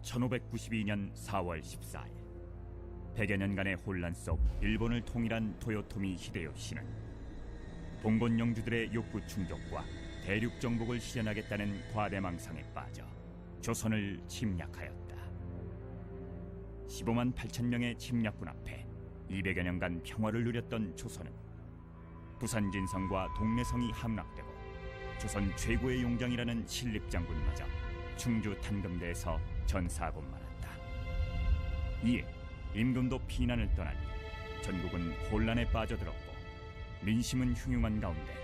1592년 4월 14일 100여 년간의 혼란 속 일본을 통일한 도요토미 히데요시는 봉건 영주들의 욕구 충족과 대륙 정복을 실현하겠다는 과대망상에 빠져 조선을 침략하였다. 15만 8천 명의 침략군 앞에 200여 년간 평화를 누렸던 조선은 부산 진성과 동래성이 함락되고 조선 최고의 용장이라는 신립장군마저 충주 탄금대에서 전사하고 말았다. 이에 임금도 피난을 떠나니 전국은 혼란에 빠져들었고 민심은 흉흉한 가운데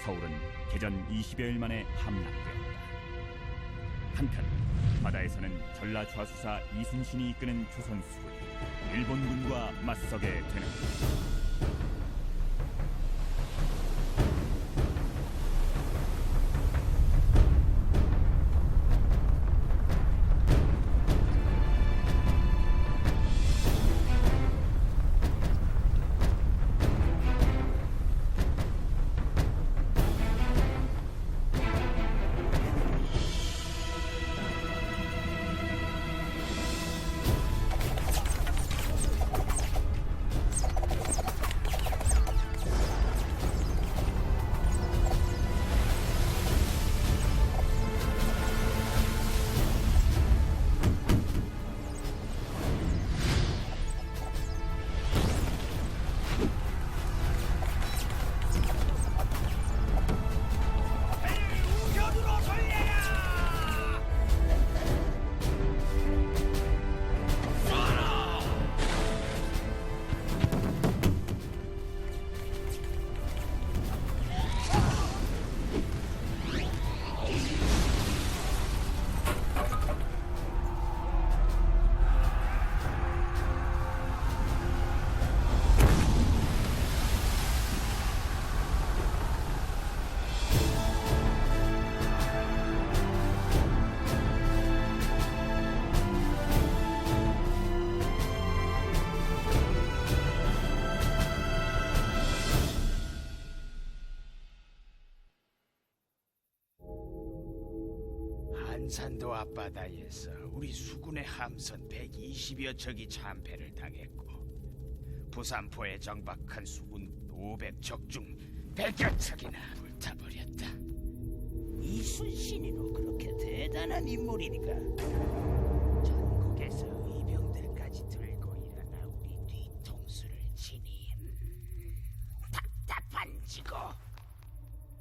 서울은 개전 20여일 만에 함락되었다. 한편 바다에서는 전라좌수사 이순신이 이끄는 조선 수군이 일본군과 맞서게 되는다. 한산도 앞바다에서 우리 수군의 함선 120여 척이 참패를 당했고 부산포에 정박한 수군 500척 중 100여 척이나 불타버렸다. 이순신이도 그렇게 대단한 인물이니까 전국에서 의병들까지 들고 일어나 우리 뒤통수를 치니 답답한 지고.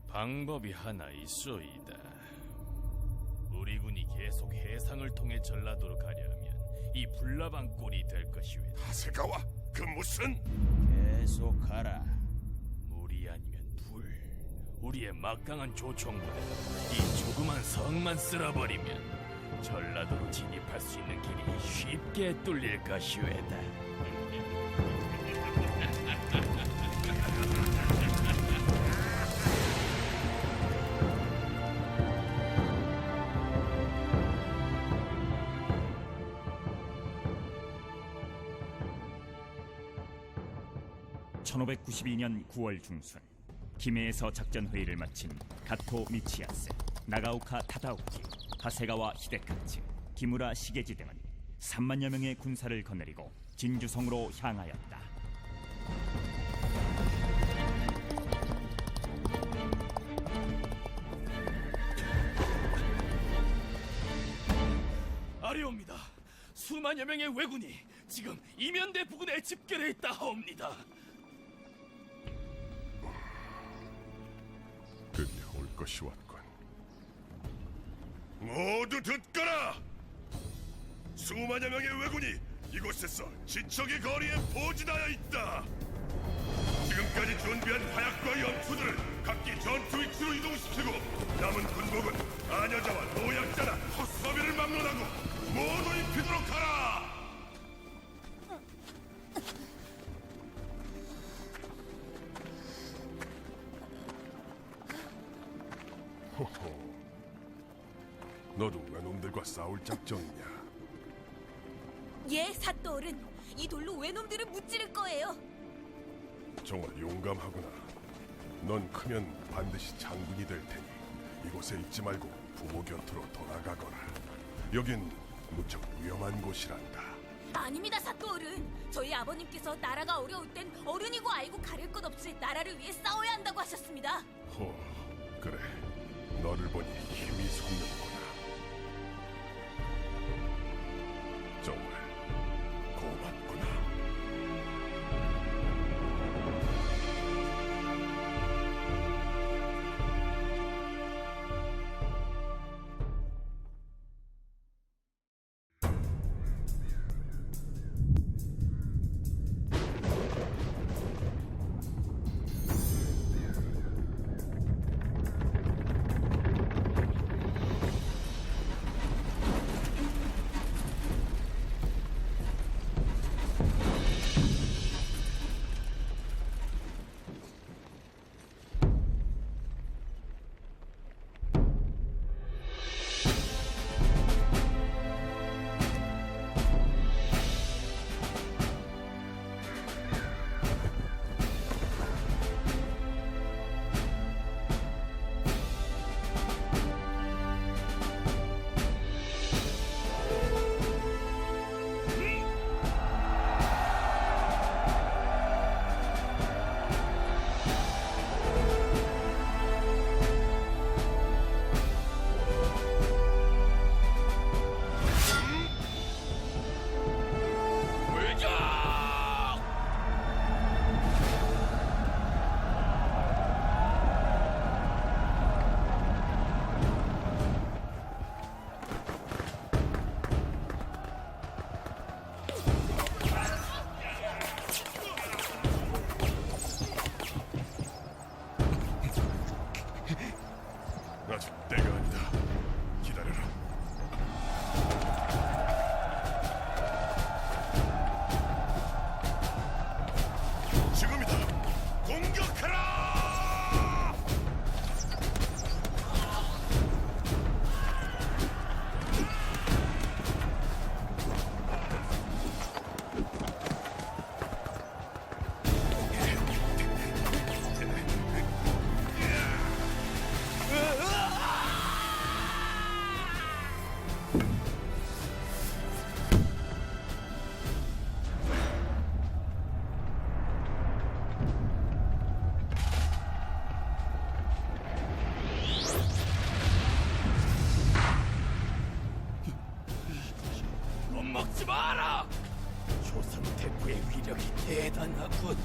방법이 하나 있소이다. 우리 군이 계속 해상을 통해 전라도로 가려면 이 불나방 꼴이 될 것이외. 하세가와 그 무슨 계속 가라. 물이 아니면 불. 우리의 막강한 조총부대 이 조그만 성만 쓸어버리면 전라도로 진입할 수 있는 길이 쉽게 뚫릴 것이외다. 1592년 9월 중순 김해에서 작전 회의를 마친 가토 미치야스, 나가오카 타다오키, 하세가와 히데카츠, 기무라 시게지 등은 3만여 명의 군사를 거느리고 진주성으로 향하였다. 아뢰옵니다. 수만여 명의 왜군이 지금 이면대 부근에 집결해 있다 하옵니다. 드디어 올 것이 왔군. 모두 듣거라. 수만여 명의 왜군이 이곳에서 지척의 거리에 포진하여 있다. 지금까지 준비한 화약과 연투들을 각기 전투 위치로 이동시키고 남은 군복은 아녀자와 노약자나 헛수비를 막론하고 모두 입히도록 하라. 호호, 너도 외놈들과 싸울 작정이냐? 예, 사또어른. 이 돌로 외놈들을 무찌를 거예요. 정말 용감하구나. 넌 크면 반드시 장군이 될 테니 이곳에 있지 말고 부모 곁으로 돌아가거라. 여긴 무척 위험한 곳이란다. 아닙니다, 사또 어른. 저희 아버님께서 나라가 어려울 땐 어른이고 아이고 가릴 것 없이 나라를 위해 싸워야 한다고 하셨습니다. 호, 그래. 너를 보니 힘이 솟는구나. 정말 고맙구나. 아직 때가 아니다. 기다려라. 지금이다. 공격하라! 겁먹지 마라! 조선 태부의 위력이 대단하군.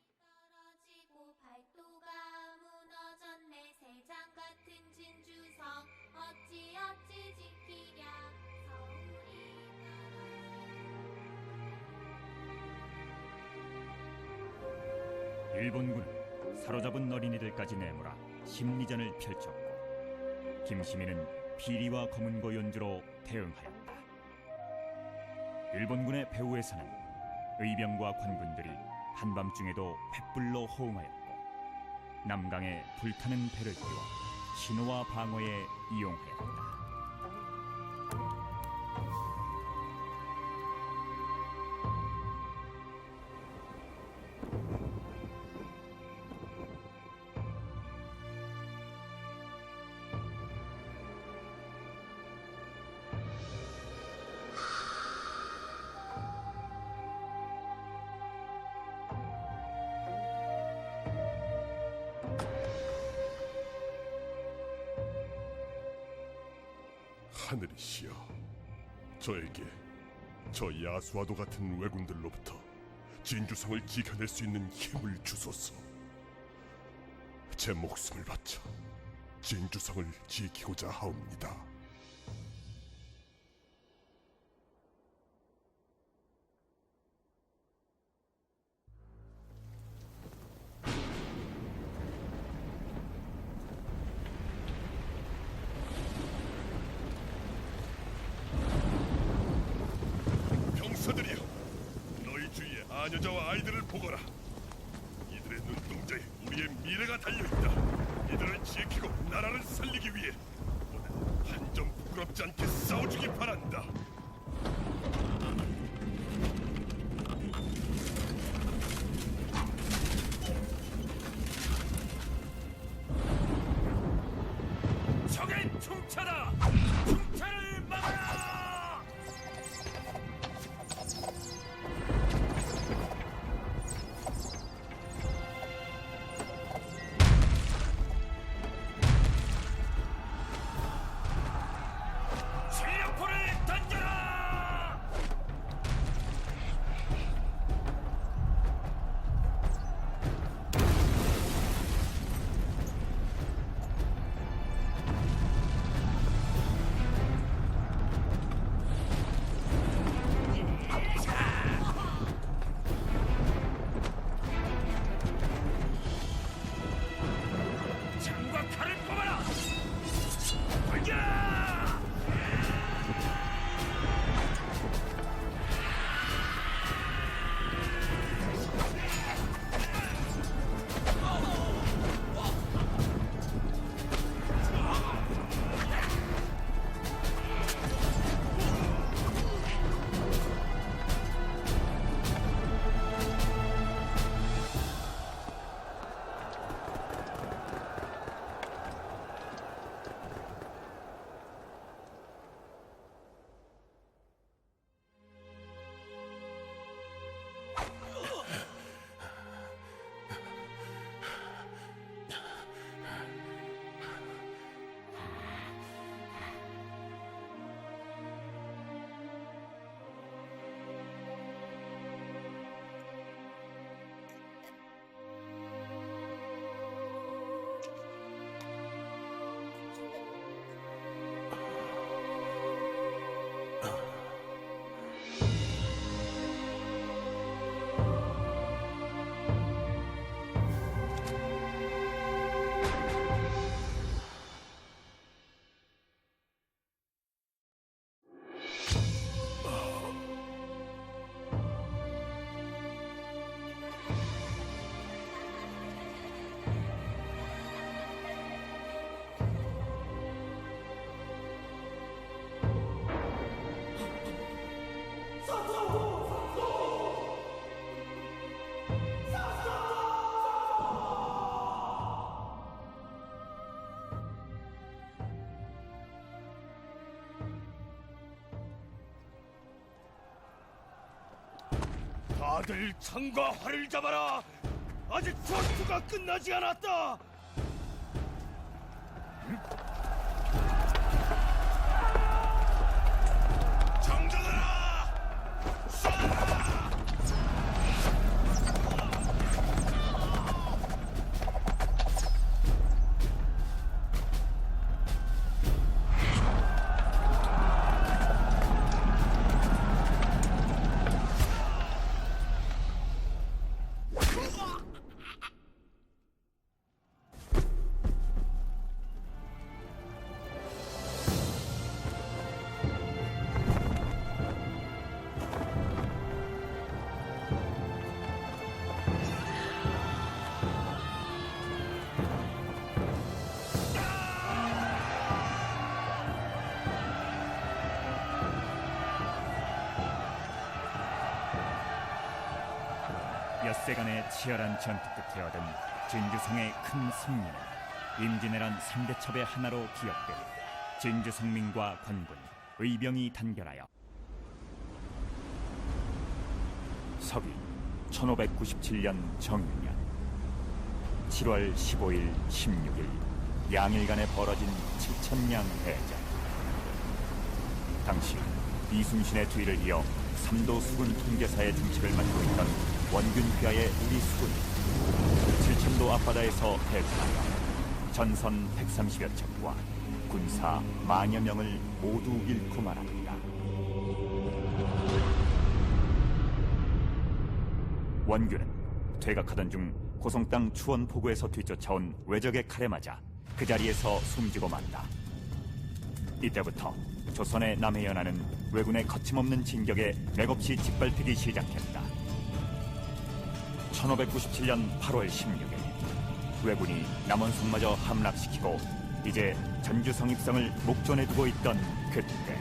떨어지고 발도가 무너졌네. 새장 같은 진주성 어찌 지키랴. 서울이 일본군은 사로잡은 어린이들까지 내몰아 심리전을 펼쳤고 김시민은 비리와 검은고 연주로 대응하였다. 일본군의 배후에서는 의병과 관군들이 한밤중에도 횃불로 호응하였고 남강에 불타는 배를 띄워 신호와 방어에 이용하였다. 하늘이시여, 저에게 저 야수와도 같은 왜군들로부터 진주성을 지켜낼 수 있는 힘을 주소서. 제 목숨을 바쳐 진주성을 지키고자 하옵니다. 병사들이여, 너희 주위에 아녀자와 아이들을 보거라. 이들의 눈동자에 우리의 미래가 달려있다. 이들을 지키고 나라를 살리기 위해 오늘 한 점 부끄럽지 않게 싸워주기 바란다. 적의 충차다! 충차를 막아라! 전력포를 던져라! 창과 칼을 뽑아라! 돌려! 다들 창과 활을 잡아라. 아직 전투가 끝나지 않았다. 정전하라! 엿새간의 치열한 전투 끝에 얻은 진주성의 큰 승리는 임진왜란 3대 첩의 하나로 기억되고 진주성민과 관군, 의병이 단결하여 서기 1597년 정유년 7월 15일, 16일 양일간에 벌어진 7천량 대전. 당시 이순신의 뒤를 이어 삼도 수군 통제사의 중책을 맡고 있던 원균 휘하의 우리 수군이 칠천도 앞바다에서 대군하여 전선 130여 척과 군사 만여 명을 모두 잃고 말합니다. 원균은 퇴각하던 중 고성 땅 추원 포구에서 뒤쫓아온 왜적의 칼에 맞아 그 자리에서 숨지고 만다. 이때부터 조선의 남해 연안은 왜군의 거침없는 진격에 맥없이 짓밟히기 시작했다. 1597년 8월 16일 왜군이 남원성마저 함락시키고 이제 전주 성입성을 목전에 두고 있던 그때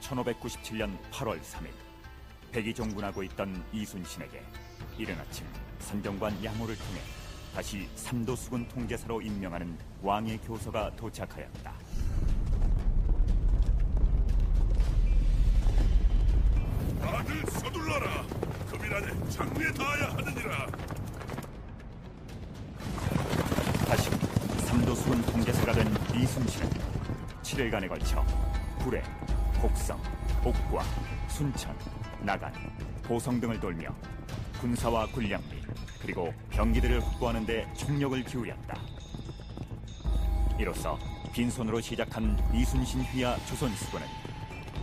(1597년 8월 3일) 백이 종군하고 있던 이순신에게 이른 아침 선정관 양호를 통해 다시 삼도수군 통제사로 임명하는 왕의 교서가 도착하였다. 다들 서둘러라. 금일 안에 장례에 닿아야 하느니라. 다시 삼도수군 통제사가 된 이순신은 7일간에 걸쳐 구례, 곡성, 옥과, 순천, 나간, 보성 등을 돌며 군사와 군량미 그리고 병기들을 확보하는 데 총력을 기울였다. 이로써 빈손으로 시작한 이순신 휘하 조선수군은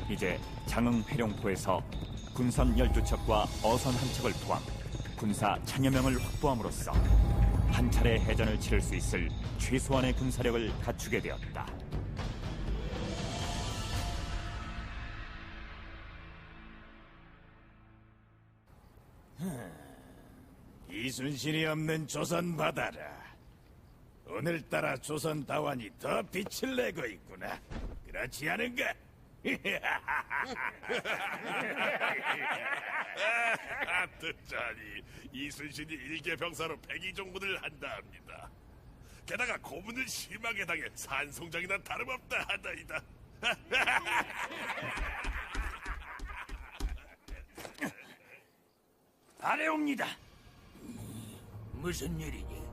이제 장흥 회룡포에서 군선 12척과 어선 1척을 포함 군사 1000여 명을 확보함으로써 한 차례 해전을 치를 수 있을 최소한의 군사력을 갖추게 되었다. 이순신이 없는 조선 바다라. 오늘따라 조선 다원이 더 빛을 내고 있구나. 그렇지 않은가? 듣자니 이순신이 일개병사로 백의종군을 한다 합니다. 게다가 고문을 심하게 당해 산송장이나 다름없다 하다이다. 아래옵니다. 무슨 일이니?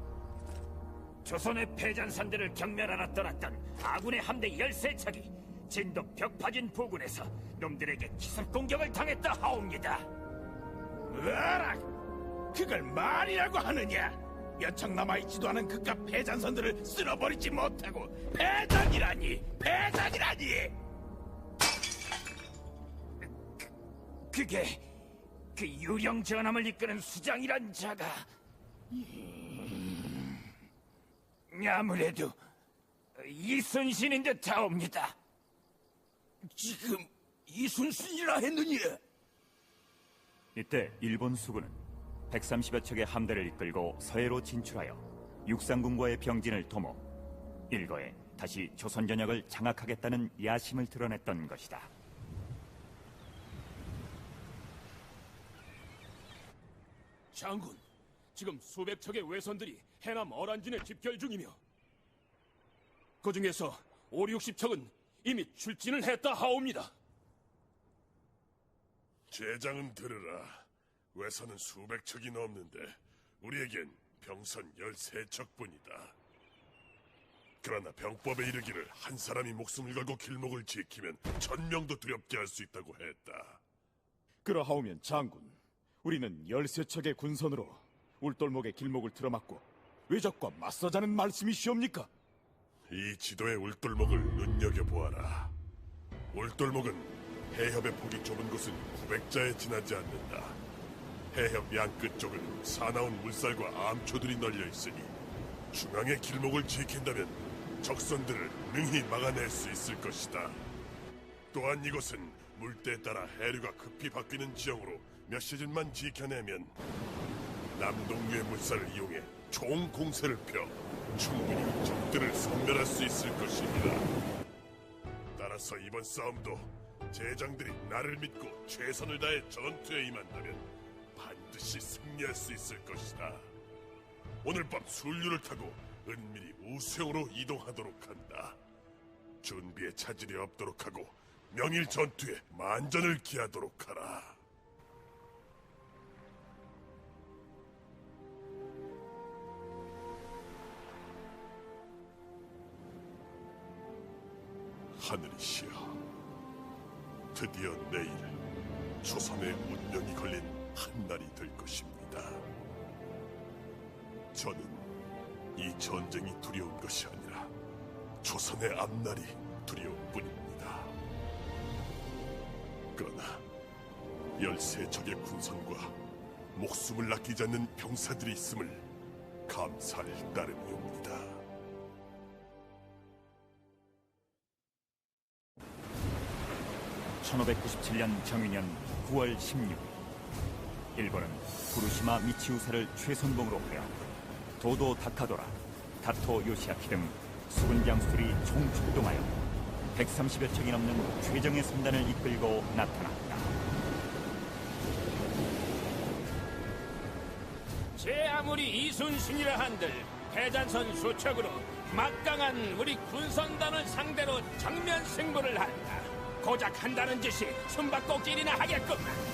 조선의 패전선들을 경멸하러 떠났던 아군의 함대 13척이 진도 벽파진 부근에서 놈들에게 기습 공격을 당했다 하옵니다. 뭐라? 그걸 말이라고 하느냐? 몇 척 남아있지도 않은 그깟 패전선들을 쓸어버리지 못하고 패전이라니! 그게 그 유령 전함을 이끄는 수장이란 자가 아무래도 이순신인 듯 하옵니다. 지금 이순신이라 했느니? 이때 일본 수군은 130여 척의 함대를 이끌고 서해로 진출하여 육상군과의 병진을 도모 일거에 다시 조선 전역을 장악하겠다는 야심을 드러냈던 것이다. 장군, 지금 수백 척의 외선들이 해남 어란진에 집결 중이며 그 중에서 5, 60척은 이미 출진을 했다 하옵니다. 제장은 들으라. 외선은 수백 척이 넘는데 우리에겐 병선 13척뿐이다. 그러나 병법에 이르기를 한 사람이 목숨을 걸고 길목을 지키면 1000명도 두렵게 할 수 있다고 했다. 그러하오면 장군, 우리는 13척의 군선으로 울돌목의 길목을 틀어막고 외적과 맞서자는 말씀이시옵니까? 이 지도의 울돌목을 눈여겨보아라. 울돌목은 해협의 폭이 좁은 곳은 900자에 지나지 않는다. 해협 양끝 쪽은 사나운 물살과 암초들이 널려 있으니 중앙의 길목을 지킨다면 적선들을 능히 막아낼 수 있을 것이다. 또한 이곳은 물때에 따라 해류가 급히 바뀌는 지형으로 몇 시즌만 지켜내면 남동류의 물살을 이용해 총 공세를 펴 충분히 적들을 섬멸할 수 있을 것입니다. 따라서 이번 싸움도 제장들이 나를 믿고 최선을 다해 전투에 임한다면 반드시 승리할 수 있을 것이다. 오늘 밤 술류를 타고 은밀히 우수형으로 이동하도록 한다. 준비에 차질이 없도록 하고 명일 전투에 만전을 기하도록 하라. 하늘이시여, 드디어 내일 조선의 운명이 걸린 한날이 될 것입니다. 저는 이 전쟁이 두려운 것이 아니라 조선의 앞날이 두려울 뿐입니다. 그러나 13척의 군선과 목숨을 아끼지 않는 병사들이 있음을 감사할 따름이옵니다. (1597년) 정유년 9월 16일 일본은 후루시마 미치우사를 최선봉으로 하여 도도 다카도라, 다토 요시아키 등 수군 장수들이 총출동하여 130여 척이 넘는 최정예 선단을 이끌고 나타났다. 제 아무리 이순신이라 한들 패잔선 수척으로 막강한 우리 군선단을 상대로 정면 승부를 한다. 고작 한다는 짓이 숨바꼭질이나 하겠구만.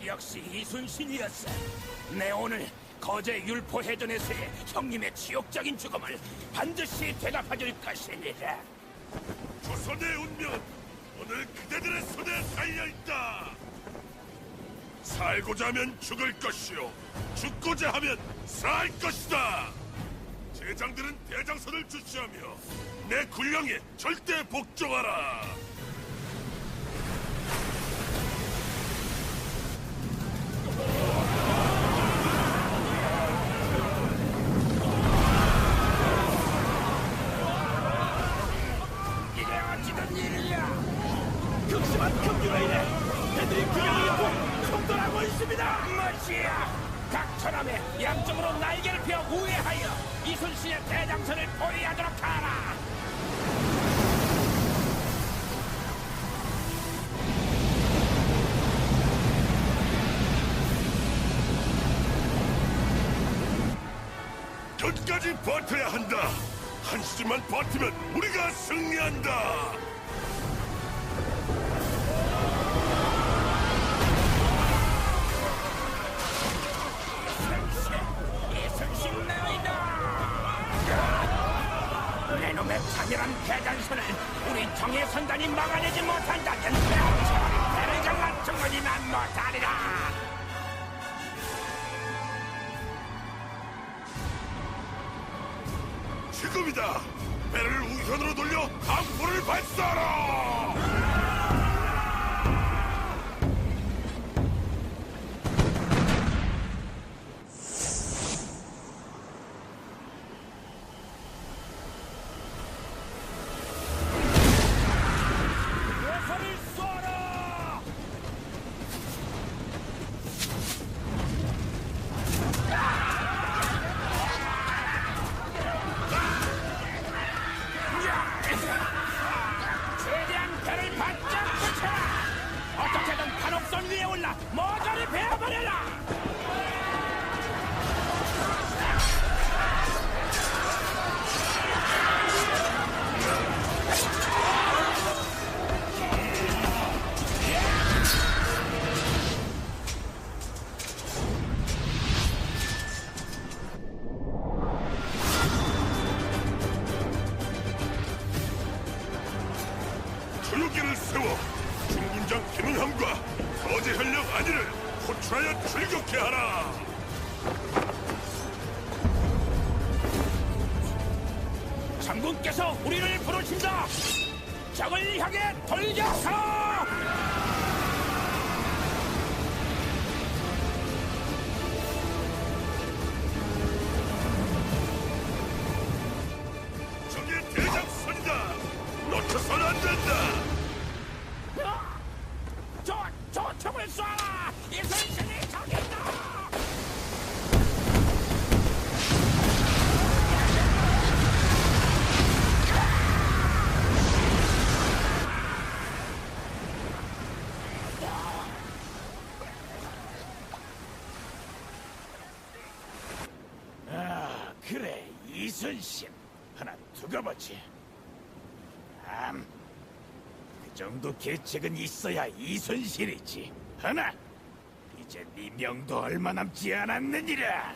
역시 이순신이었어. 내 오늘 거제 율포해전에서의 형님의 지옥적인 죽음을 반드시 되갚아줄 것이니라. 조선의 운명은 오늘 그대들의 손에 달려있다. 살고자 하면 죽을 것이요 죽고자 하면 살 것이다. 제장들은 대장선을 주시하며 내 군령에 절대 복종하라. 이게 어찌된 일이야? 극심한 급류로 인해 그들이 군영을 충돌하고 있습니다. 멋지야! 각처남에 양쪽으로 날개를 펴 우회하여 이순신의 대장선을 포위하도록 하라! 끝까지 버텨야 한다. 한시간만 버티면 우리가 승리한다. 이순신 나이다! 내놈의 차별한 대장선을 우리 정예선단이 막아내지 못한다면 배를 잘라 충분히 난 못하리라! 지금이다. 배를 우편으로 돌려 강포를 발사하라. 외사를 쏘아라! 최대한 배를 바짝 붙여라! 어떻게든 판옥선 위에 올라 모조리 베어버려라! 조요기를 세워 중군장 김은함과 거제 현령 안위를 호출하여 출격케 하라. 장군께서 우리를 부르신다! 적을 향해 돌격하라! 적의 대장선이다. 놓쳐서는 안 된다. 저 총을 쏴라! 이순신이 저기 있다! 아, 그래, 이순신. 하나 두고 보지. 그 정도 계책은 있어야 이순신이지. 하나, 이제 네 명도 얼마 남지 않았느니라.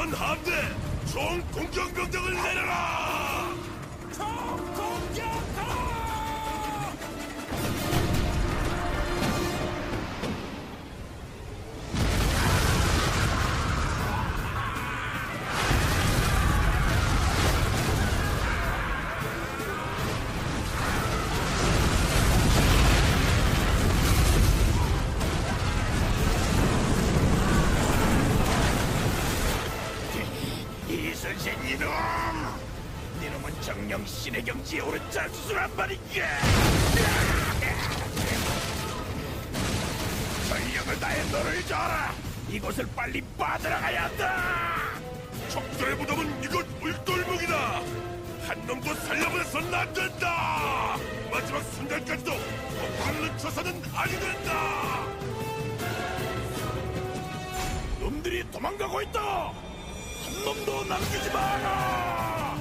이순신 함대 총 공격명령을 내려라! 공격하라! 이순신 이놈! 니놈은 정령 신의 경지에 오른 자수수란 말인가? 전력을 다해 너를 져라! 이곳을 빨리 빠져나가야 한다! 적들의 무덤은 이곳 울돌목이다! 한 놈도 살려보내서는 안 된다! 마지막 순간까지도 거꾸로 늦춰서는 안 된다! 놈들이 도망가고 있다! 한 놈도 남기지 마라!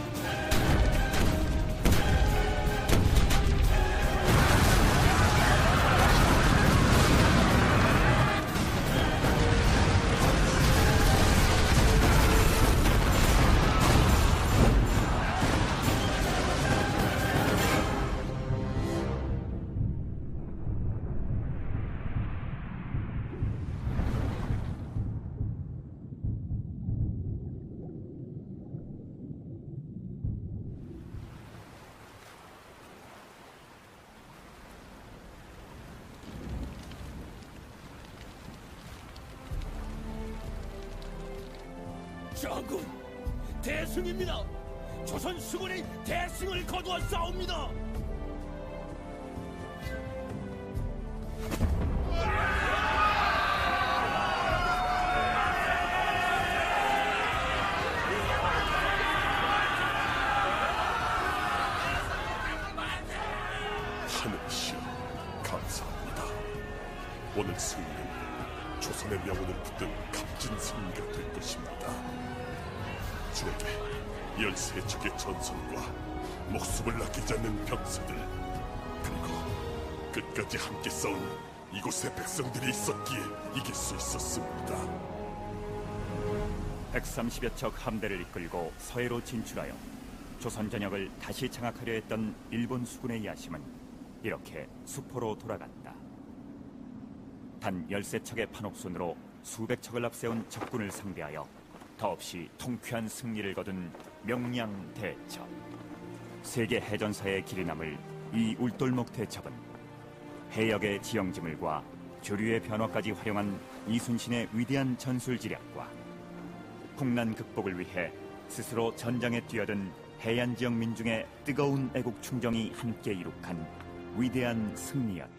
장군, 대승입니다. 조선 수군이 대승을 거두어 싸웁니다. 하늘이시여 감사합니다. 오늘 승리는 조선의 명운을 붙든 값진 승리가 될 것입니다. 주에게 13척의 전선과 목숨을 아끼지 않는 병사들, 그리고 끝까지 함께 싸운 이곳의 백성들이 있었기에 이길 수 있었습니다. 130여 척 함대를 이끌고 서해로 진출하여 조선 전역을 다시 장악하려 했던 일본 수군의 야심은 이렇게 수포로 돌아갔다. 단 13척의 판옥선으로 수백 척을 앞세운 적군을 상대하여 더없이 통쾌한 승리를 거둔 명량대첩. 세계 해전사의 길이 남을 이 울돌목 대첩은 해역의 지형지물과 조류의 변화까지 활용한 이순신의 위대한 전술지략과 국난 극복을 위해 스스로 전장에 뛰어든 해안 지역 민중의 뜨거운 애국 충정이 함께 이룩한 위대한 승리였다.